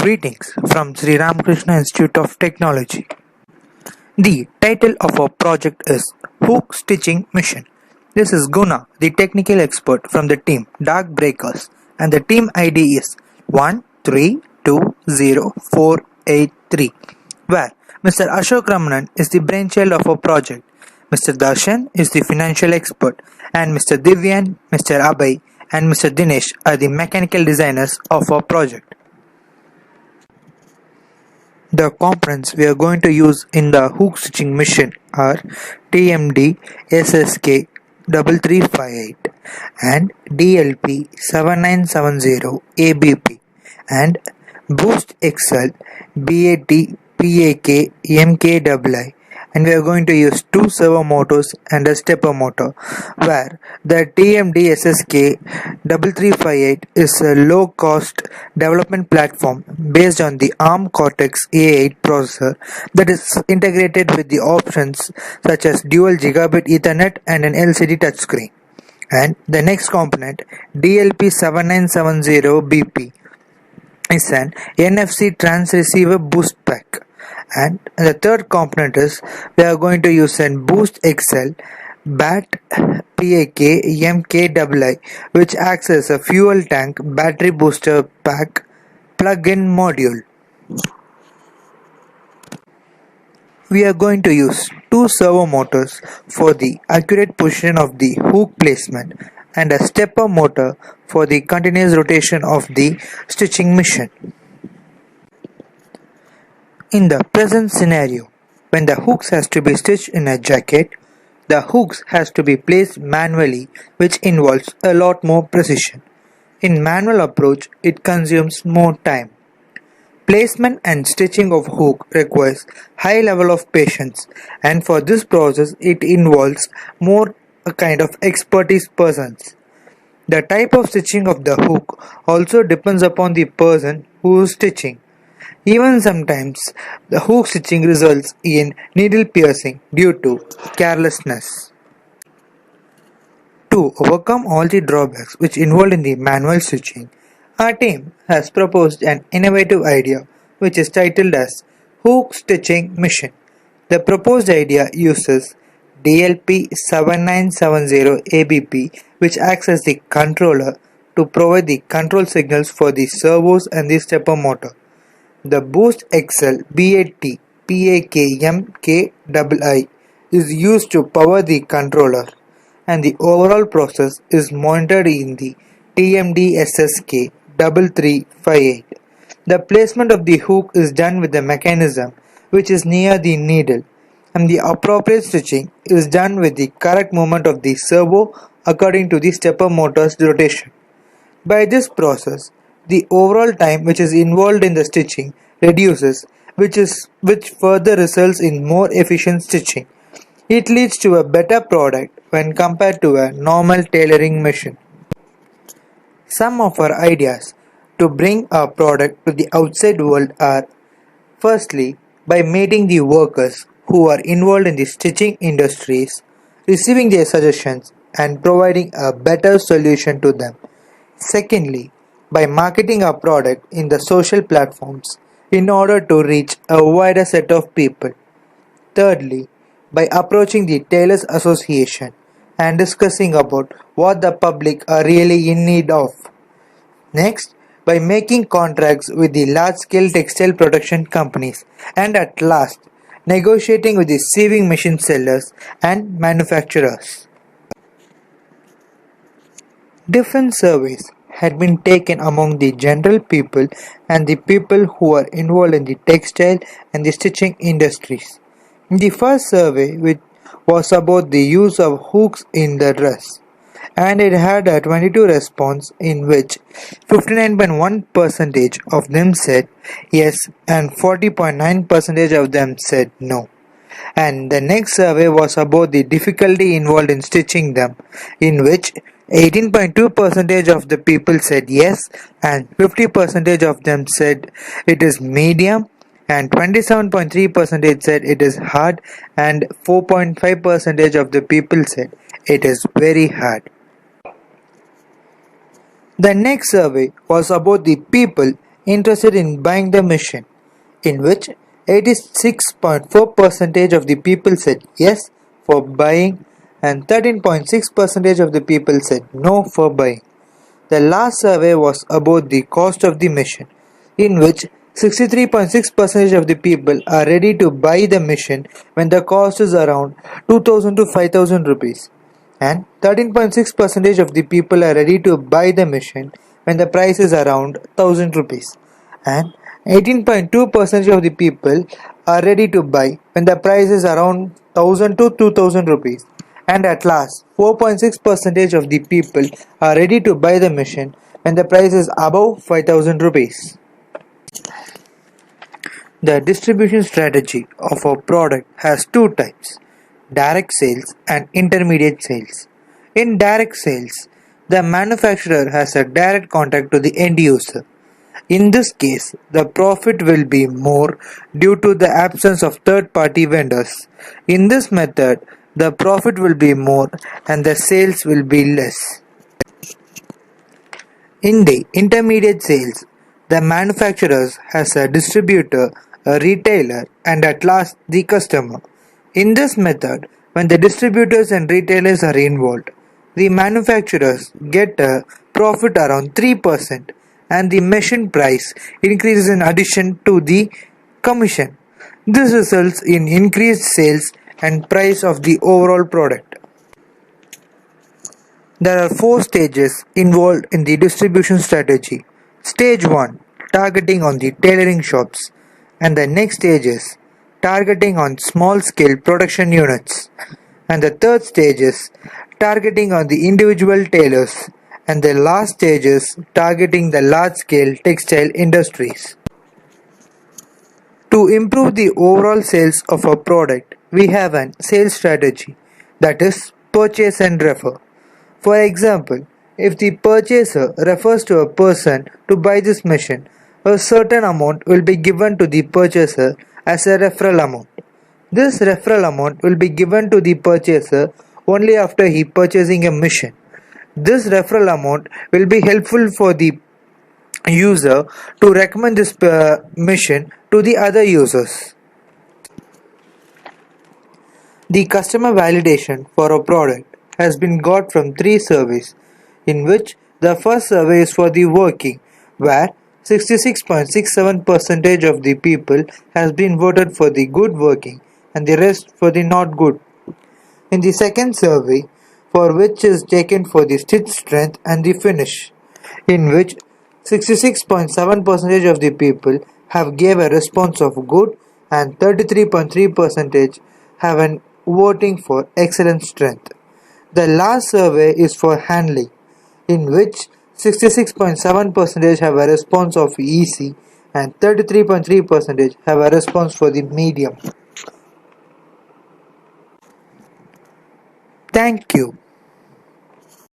Greetings from Sri Ramakrishna Institute of Technology. The title of our project is Hook Stitching Mission. This is Guna, the technical expert from the team Dark Breakers, and the team ID is 1320483, where Mr. Ashok Ramanan is the brainchild of our project, Mr. Darshan is the financial expert, and Mr. Divyan, Mr. Abhay, and Mr. Dinesh are the mechanical designers of our project. The components we are going to use in the hook stitching machine are TMD SSK 3358 and DLP 7970 ABP and Boost XL BAT PAK MKII, and we are going to use two servo motors and a stepper motor, where the TMD SSK 3358 is a low-cost development platform based on the ARM Cortex-A8 processor that is integrated with the options such as dual gigabit Ethernet and an LCD touchscreen. And the next component, DLP 7970 BP, is an NFC transceiver boost pack. And the third component is we are going to use an Boost XL BAT PAK MKII, which acts as a fuel tank battery booster pack plug-in module. We are going to use two servo motors for the accurate position of the hook placement and a stepper motor for the continuous rotation of the stitching machine. In the present scenario, when the hooks has to be stitched in a jacket, the hooks has to be placed manually, which involves a lot more precision. In manual approach, it consumes more time. Placement and stitching of hook requires high level of patience, and for this process it involves more a kind of expertise persons. The type of stitching of the hook also depends upon the person who is stitching. Even sometimes, the hook stitching results in needle piercing due to carelessness. To overcome all the drawbacks which involved in the manual stitching, our team has proposed an innovative idea which is titled as Hook Stitching Mission. The proposed idea uses DLP 7970 ABP, which acts as the controller to provide the control signals for the servos and the stepper motor. The Boost XL BAT PAK MKII is used to power the controller, and the overall process is monitored in the TMD SSK 3358. The placement of the hook is done with the mechanism which is near the needle, and the appropriate stitching is done with the correct movement of the servo according to the stepper motor's rotation. By this process, the overall time which is involved in the stitching reduces, which further results in more efficient stitching. It leads to a better product when compared to a normal tailoring machine. Some of our ideas to bring our product to the outside world are: firstly, by meeting the workers who are involved in the stitching industries, receiving their suggestions and providing a better solution to them. Secondly, by marketing our product in the social platforms in order to reach a wider set of people. Thirdly, by approaching the Tailors Association and discussing about what the public are really in need of. Next, by making contracts with the large-scale textile production companies, and at last, negotiating with the sewing machine sellers and manufacturers. Different surveys had been taken among the general people and the people who are involved in the textile and the stitching industries. The first survey which was about the use of hooks in the dress, and it had a 22 response in which 59.1% of them said yes and 40.9% of them said no. And the next survey was about the difficulty involved in stitching them, in which 18.2% of the people said yes and 50% of them said it is medium, and 27.3% said it is hard, and 4.5% of the people said it is very hard. The next survey was about the people interested in buying the machine, in which 86.4% of the people said yes for buying and 13.6% of the people said no for buying. The last survey was about the cost of the machine, in which 63.6% of the people are ready to buy the machine when the cost is around 2000 to 5000 rupees, and 13.6% of the people are ready to buy the machine when the price is around 1000 rupees, and 18.2% of the people are ready to buy when the price is around 1000 to 2000 rupees. And at last, 4.6% of the people are ready to buy the machine when the price is above 5000 rupees. The distribution strategy of a product has two types: direct sales and intermediate sales. In direct sales, the manufacturer has a direct contact to the end user. In this case, the profit will be more due to the absence of third-party vendors. In this method, the profit will be more and the sales will be less. In the intermediate sales, the manufacturer has a distributor, a retailer, and at last the customer. In this method, when the distributors and retailers are involved, the manufacturers get a profit around 3% and the machine price increases in addition to the commission. This results in increased sales and price of the overall product. There are four stages involved in the distribution strategy. Stage 1, targeting on the tailoring shops, and the next stage is targeting on small scale production units, and the third stage is targeting on the individual tailors, and the last stage is targeting the large scale textile industries. To improve the overall sales of a product, we have an sales strategy, that is purchase and refer. For example, if the purchaser refers to a person to buy this machine, a certain amount will be given to the purchaser as a referral amount. This referral amount will be given to the purchaser only after he purchasing a machine. This referral amount will be helpful for the user to recommend this machine to the other users. The customer validation for a product has been got from three surveys, in which the first survey is for the working, where 66.67% of the people has been voted for the good working and the rest for the not good. In the second survey, for which is taken for the stitch strength and the finish, in which 66.7% of the people have gave a response of good and 33.3% have an voting for excellent strength. The last survey is for handling, in which 66.7% have a response of easy and 33.3% have a response for the medium. Thank you.